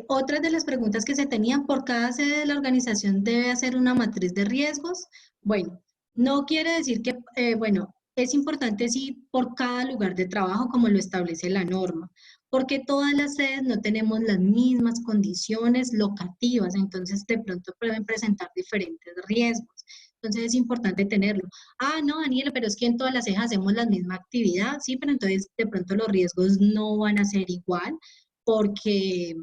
Otra de las preguntas que se tenían, ¿por cada sede de la organización debe hacer una matriz de riesgos? Bueno, no quiere decir que, bueno, es importante sí por cada lugar de trabajo como lo establece la norma, porque todas las sedes no tenemos las mismas condiciones locativas, entonces de pronto pueden presentar diferentes riesgos. Entonces es importante tenerlo. Ah, no, Daniela, pero es que en todas las sedes hacemos la misma actividad, sí, pero entonces de pronto los riesgos no van a ser igual porque,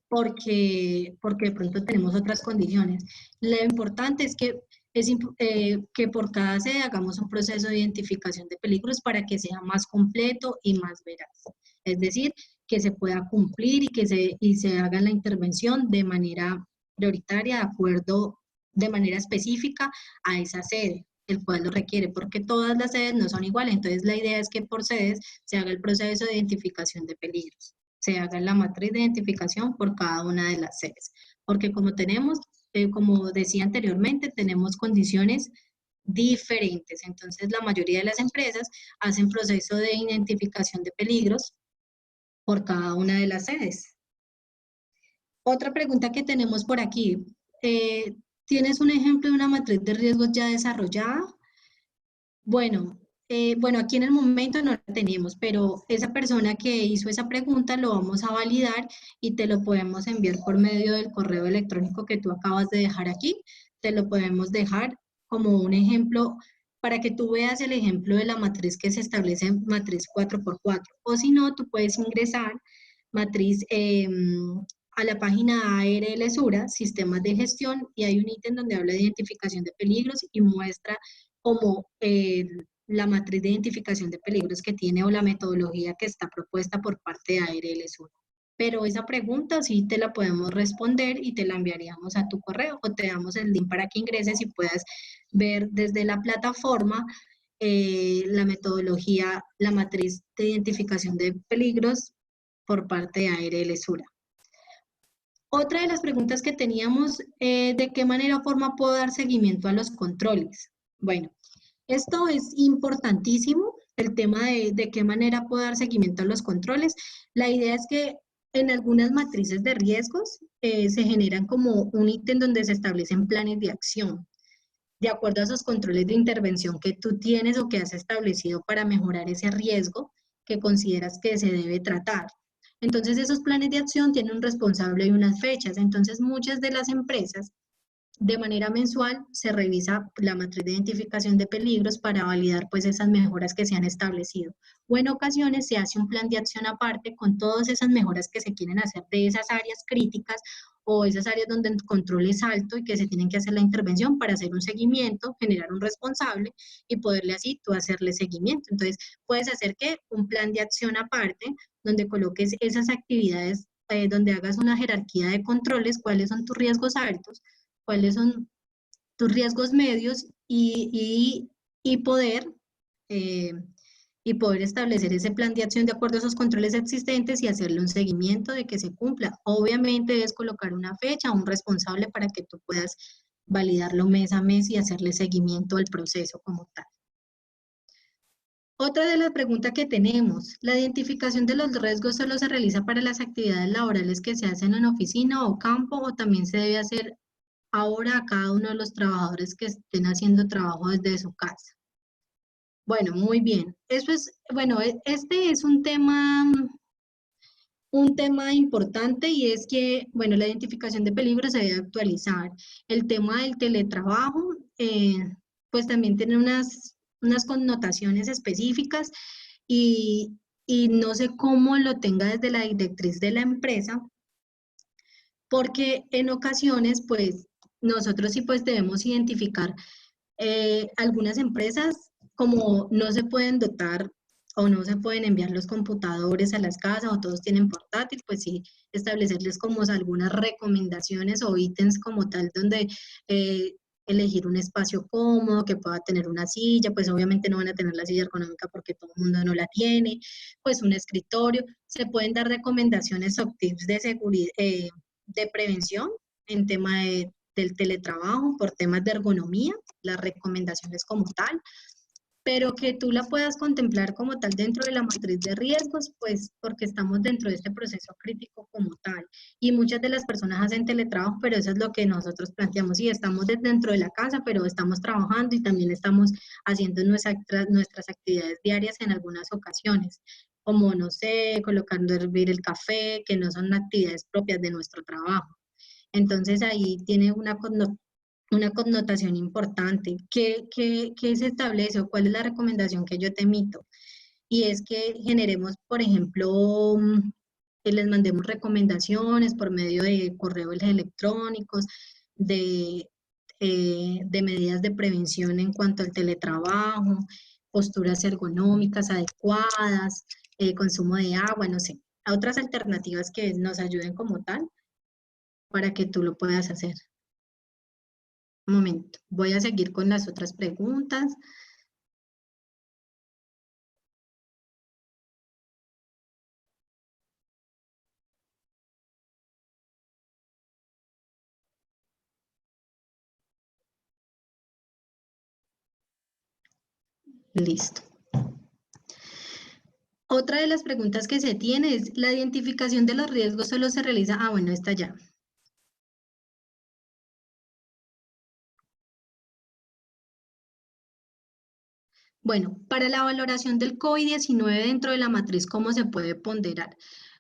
porque de pronto tenemos otras condiciones. Lo importante es que por cada sede hagamos un proceso de identificación de peligros para que sea más completo y más veraz. Es decir, que se pueda cumplir y se haga la intervención de manera prioritaria, de acuerdo, de manera específica a esa sede el cual lo requiere, porque todas las sedes no son iguales. Entonces, la idea es que por sedes se haga el proceso de identificación de peligros, se haga la matriz de identificación por cada una de las sedes. Porque como tenemos, como decía anteriormente, tenemos condiciones diferentes. Entonces, la mayoría de las empresas hacen proceso de identificación de peligros por cada una de las sedes. Otra pregunta que tenemos por aquí. ¿Tienes un ejemplo de una matriz de riesgos ya desarrollada? Bueno, bueno, aquí en el momento no la tenemos, pero esa persona que hizo esa pregunta lo vamos a validar y te lo podemos enviar por medio del correo electrónico que tú acabas de dejar aquí. Te lo podemos dejar como un ejemplo para que tú veas el ejemplo de la matriz que se establece en matriz 4x4. O si no, tú puedes ingresar matriz a la página ARL Sura, Sistemas de Gestión, y hay un ítem donde habla de identificación de peligros y muestra como la matriz de identificación de peligros que tiene o la metodología que está propuesta por parte de ARL Sur. Pero esa pregunta sí te la podemos responder y te la enviaríamos a tu correo o te damos el link para que ingreses y puedas ver desde la plataforma la metodología, la matriz de identificación de peligros por parte de ARL Sura. Otra de las preguntas que teníamos, ¿de qué manera o forma puedo dar seguimiento a los controles? Bueno, esto es importantísimo, el tema de qué manera puedo dar seguimiento a los controles. La idea es que en algunas matrices de riesgos se generan como un ítem donde se establecen planes de acción, de acuerdo a esos controles de intervención que tú tienes o que has establecido para mejorar ese riesgo que consideras que se debe tratar. Entonces, esos planes de acción tienen un responsable y unas fechas. Entonces, muchas de las empresas de manera mensual se revisa la matriz de identificación de peligros para validar pues esas mejoras que se han establecido. O en ocasiones se hace un plan de acción aparte con todas esas mejoras que se quieren hacer de esas áreas críticas o esas áreas donde el control es alto y que se tienen que hacer la intervención para hacer un seguimiento, generar un responsable y poderle así tú hacerle seguimiento. Entonces puedes hacer que un plan de acción aparte donde coloques esas actividades, donde hagas una jerarquía de controles, cuáles son tus riesgos altos, cuáles son tus riesgos medios y poder, eh, y poder establecer ese plan de acción de acuerdo a esos controles existentes y hacerle un seguimiento de que se cumpla. Obviamente debes colocar una fecha, un responsable para que tú puedas validarlo mes a mes y hacerle seguimiento al proceso como tal. Otra de las preguntas que tenemos, ¿la identificación de los riesgos solo se realiza para las actividades laborales que se hacen en oficina o campo o también se debe hacer ahora a cada uno de los trabajadores que estén haciendo trabajo desde su casa? Bueno, muy bien. Eso es, bueno, este es un tema importante y es que, bueno, la identificación de peligros se debe actualizar. El tema del teletrabajo, pues también tiene unas connotaciones específicas y no sé cómo lo tenga desde la directriz de la empresa, porque en ocasiones, pues, nosotros sí pues debemos identificar algunas empresas como no se pueden dotar o no se pueden enviar los computadores a las casas o todos tienen portátil, pues sí, establecerles como algunas recomendaciones o ítems como tal donde eh, elegir un espacio cómodo, que pueda tener una silla, pues obviamente no van a tener la silla ergonómica porque todo el mundo no la tiene, pues un escritorio, se pueden dar recomendaciones o tips de seguridad, de prevención en tema del teletrabajo por temas de ergonomía, las recomendaciones como tal, pero que tú la puedas contemplar como tal dentro de la matriz de riesgos, pues porque estamos dentro de este proceso crítico como tal. Y muchas de las personas hacen teletrabajo, pero eso es lo que nosotros planteamos. Sí, estamos dentro de la casa, pero estamos trabajando y también estamos haciendo nuestras actividades diarias en algunas ocasiones, como, no sé, colocando a hervir el café, que no son actividades propias de nuestro trabajo. Entonces ahí tiene una connotación importante. ¿Qué se establece o cuál es la recomendación que yo te emito? Y es que generemos, por ejemplo, que les mandemos recomendaciones por medio de correos electrónicos, de, de medidas de prevención en cuanto al teletrabajo, posturas ergonómicas adecuadas, consumo de agua, no sé, a otras alternativas que nos ayuden como tal para que tú lo puedas hacer. Un momento, voy a seguir con las otras preguntas. Listo. Otra de las preguntas que se tiene es, ¿la identificación de los riesgos solo se realiza? Ah, bueno, está ya. Bueno, para la valoración del COVID-19 dentro de la matriz, ¿cómo se puede ponderar?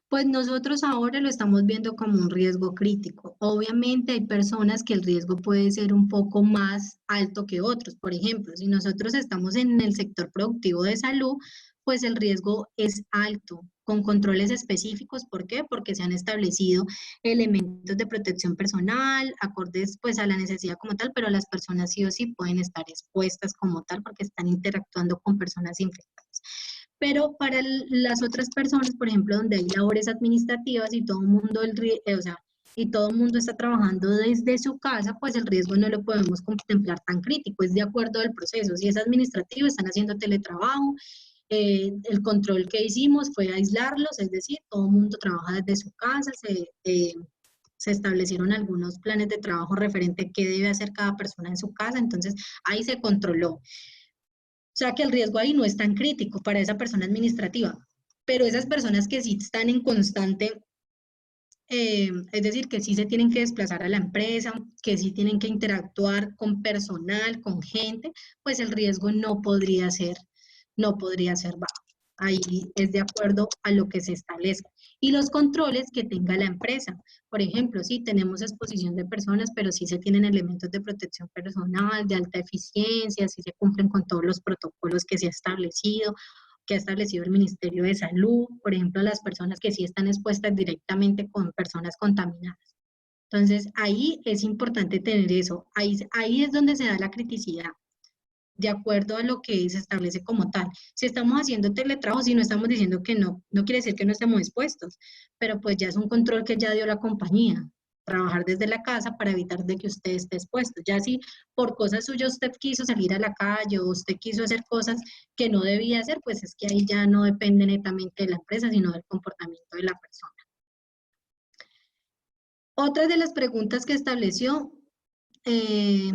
Pues nosotros ahora lo estamos viendo como un riesgo crítico. Obviamente hay personas que el riesgo puede ser un poco más alto que otros. Por ejemplo, si nosotros estamos en el sector productivo de salud, pues el riesgo es alto, con controles específicos. ¿Por qué? Porque se han establecido elementos de protección personal, acordes pues a la necesidad como tal, pero las personas sí o sí pueden estar expuestas como tal porque están interactuando con personas infectadas. Pero para las otras personas, por ejemplo, donde hay labores administrativas y todo el mundo, o sea, y todo el mundo está trabajando desde su casa, pues el riesgo no lo podemos contemplar tan crítico, es de acuerdo al proceso. Si es administrativo, están haciendo teletrabajo, el control que hicimos fue aislarlos, es decir, todo el mundo trabaja desde su casa, se establecieron algunos planes de trabajo referente a qué debe hacer cada persona en su casa, entonces ahí se controló. O sea que el riesgo ahí no es tan crítico para esa persona administrativa, pero esas personas que sí están en constante, es decir, que sí se tienen que desplazar a la empresa, que sí tienen que interactuar con personal, con gente, pues el riesgo no podría ser bajo. Ahí es de acuerdo a lo que se establezca. Y los controles que tenga la empresa. Por ejemplo, sí tenemos exposición de personas, pero sí se tienen elementos de protección personal, de alta eficiencia, sí se cumplen con todos los protocolos que ha establecido el Ministerio de Salud, por ejemplo, las personas que sí están expuestas directamente con personas contaminadas. Entonces, ahí es importante tener eso. Ahí es donde se da la criticidad, de acuerdo a lo que se establece como tal. Si estamos haciendo teletrabajo, si no estamos diciendo que no, no quiere decir que no estemos expuestos, pero pues ya es un control que ya dio la compañía. Trabajar desde la casa para evitar de que usted esté expuesto. Ya si por cosas suyas usted quiso salir a la calle o usted quiso hacer cosas que no debía hacer, pues es que ahí ya no depende netamente de la empresa, sino del comportamiento de la persona. Otra de las preguntas que estableció, eh,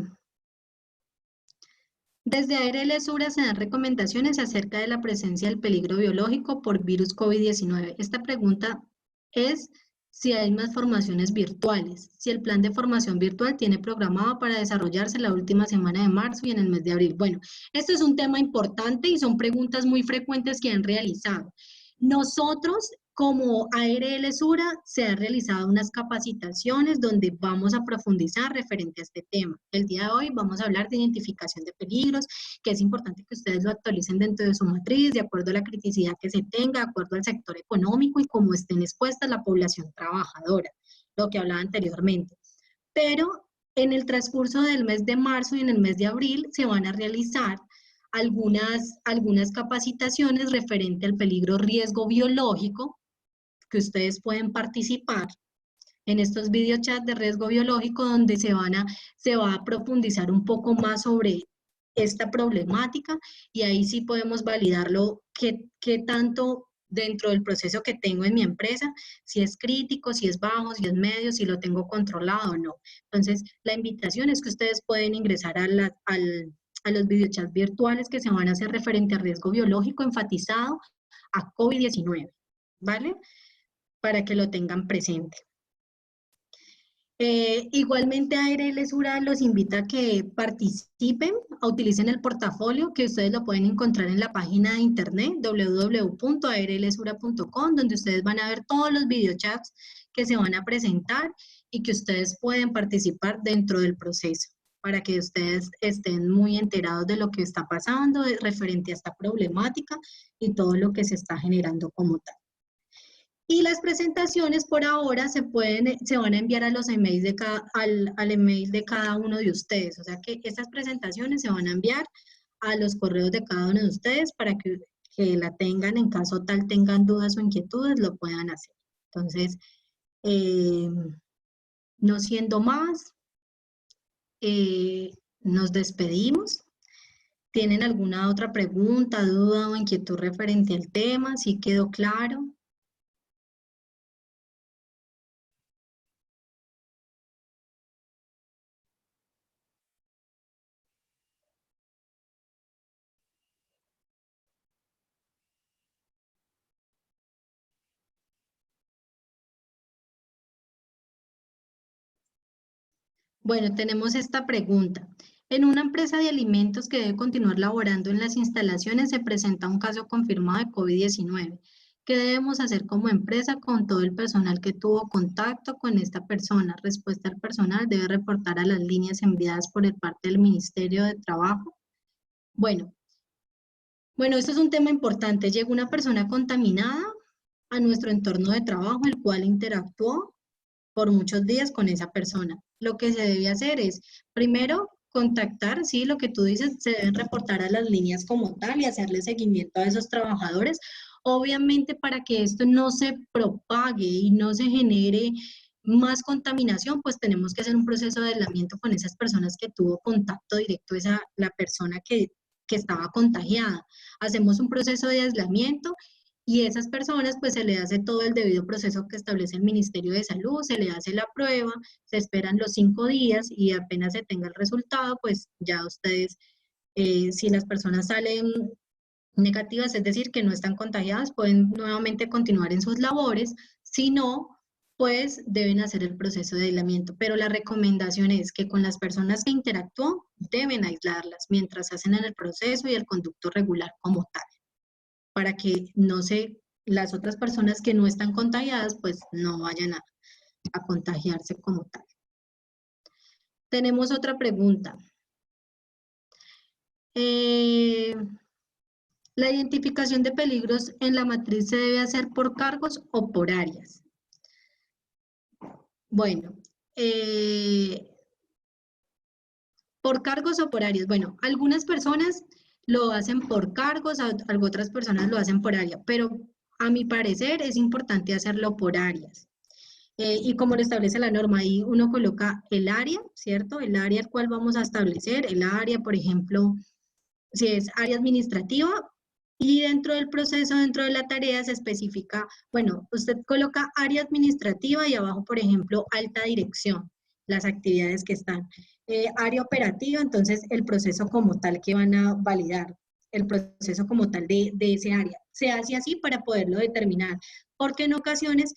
desde ARL Sura se dan recomendaciones acerca de la presencia del peligro biológico por virus COVID-19. Esta pregunta es si hay más formaciones virtuales, si el plan de formación virtual tiene programado para desarrollarse la última semana de marzo y en el mes de abril. Bueno, esto es un tema importante y son preguntas muy frecuentes que han realizado. Nosotros, como ARL Sura, se han realizado unas capacitaciones donde vamos a profundizar referente a este tema. El día de hoy vamos a hablar de identificación de peligros, que es importante que ustedes lo actualicen dentro de su matriz, de acuerdo a la criticidad que se tenga, de acuerdo al sector económico y cómo estén expuestas la población trabajadora, lo que hablaba anteriormente. Pero en el transcurso del mes de marzo y en el mes de abril se van a realizar algunas capacitaciones referente al peligro riesgo biológico que ustedes pueden participar en estos videochats de riesgo biológico donde se va a profundizar un poco más sobre esta problemática y ahí sí podemos validarlo qué tanto dentro del proceso que tengo en mi empresa, si es crítico, si es bajo, si es medio, si lo tengo controlado o no. Entonces, la invitación es que ustedes pueden ingresar a los videochats virtuales que se van a hacer referente a riesgo biológico enfatizado a COVID-19, ¿vale? Para que lo tengan presente. Igualmente ARL Sura los invita a que participen, a utilicen el portafolio que ustedes lo pueden encontrar en la página de internet www.arlsura.com, donde ustedes van a ver todos los videochats que se van a presentar y que ustedes pueden participar dentro del proceso para que ustedes estén muy enterados de lo que está pasando referente a esta problemática y todo lo que se está generando como tal. Y las presentaciones por ahora se van a enviar a los emails al email de cada uno de ustedes. O sea que estas presentaciones se van a enviar a los correos de cada uno de ustedes para que la tengan, en caso tal tengan dudas o inquietudes, lo puedan hacer. Entonces, no siendo más, nos despedimos. ¿Tienen alguna otra pregunta, duda o inquietud referente al tema? ¿Sí quedó claro? Bueno, tenemos esta pregunta. En una empresa de alimentos que debe continuar laborando en las instalaciones se presenta un caso confirmado de COVID-19. ¿Qué debemos hacer como empresa con todo el personal que tuvo contacto con esta persona? Respuesta al personal debe reportar a las líneas enviadas por el parte del Ministerio de Trabajo. Bueno, esto es un tema importante. Llegó una persona contaminada a nuestro entorno de trabajo, el cual interactuó por muchos días con esa persona. Lo que se debe hacer es, primero, contactar, sí, lo que tú dices, se deben reportar a las líneas como tal y hacerle seguimiento a esos trabajadores, obviamente para que esto no se propague y no se genere más contaminación, pues tenemos que hacer un proceso de aislamiento con esas personas que tuvo contacto directo, la persona que estaba contagiada. Hacemos un proceso de aislamiento y esas personas pues se le hace todo el debido proceso que establece el Ministerio de Salud, se le hace la prueba, se esperan los 5 días y apenas se tenga el resultado, pues ya ustedes, si las personas salen negativas, es decir, que no están contagiadas, pueden nuevamente continuar en sus labores, si no, pues deben hacer el proceso de aislamiento. Pero la recomendación es que con las personas que interactúan deben aislarlas mientras hacen el proceso y el conducto regular como tal, para que las otras personas que no están contagiadas, pues no vayan a contagiarse como tal. Tenemos otra pregunta. La identificación de peligros en la matriz se debe hacer por cargos o por áreas. Bueno, por cargos o por áreas. Bueno, algunas personas lo hacen por cargos, otras personas lo hacen por área, pero a mi parecer es importante hacerlo por áreas. Y como lo establece la norma, ahí uno coloca el área, ¿cierto? El área al cual vamos a establecer, el área, por ejemplo, si es área administrativa, y dentro del proceso, dentro de la tarea se especifica, bueno, usted coloca área administrativa y abajo, por ejemplo, alta dirección, las actividades que están. Área operativa, entonces el proceso como tal que van a validar, el proceso como tal de ese área. Se hace así para poderlo determinar, porque en ocasiones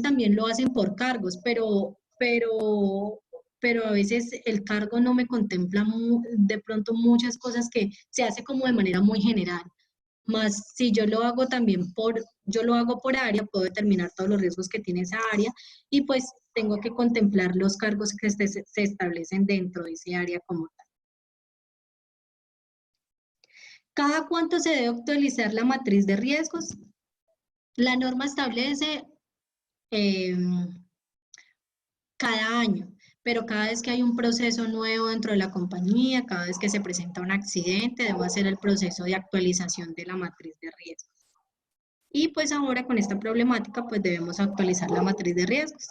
también lo hacen por cargos, pero a veces el cargo no me contempla de pronto muchas cosas que se hace como de manera muy general. Más si yo lo hago también yo lo hago por área, puedo determinar todos los riesgos que tiene esa área y pues tengo que contemplar los cargos que se establecen dentro de ese área como tal. ¿Cada cuánto se debe actualizar la matriz de riesgos? La norma establece cada año, pero cada vez que hay un proceso nuevo dentro de la compañía, cada vez que se presenta un accidente, debo hacer el proceso de actualización de la matriz de riesgos. Y pues ahora con esta problemática, pues debemos actualizar la matriz de riesgos.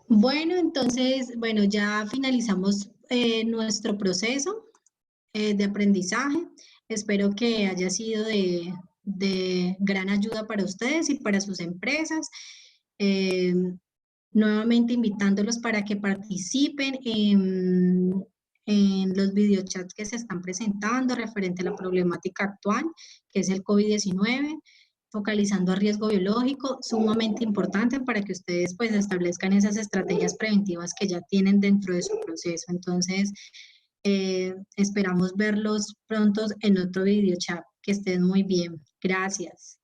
Bueno, entonces, bueno, ya finalizamos nuestro proceso de aprendizaje. Espero que haya sido de gran ayuda para ustedes y para sus empresas. Eh, Nuevamente invitándolos para que participen en los videochats que se están presentando referente a la problemática actual, que es el COVID-19, focalizando a riesgo biológico, sumamente importante para que ustedes pues establezcan esas estrategias preventivas que ya tienen dentro de su proceso. Entonces, esperamos verlos pronto en otro videochat. Que estén muy bien. Gracias.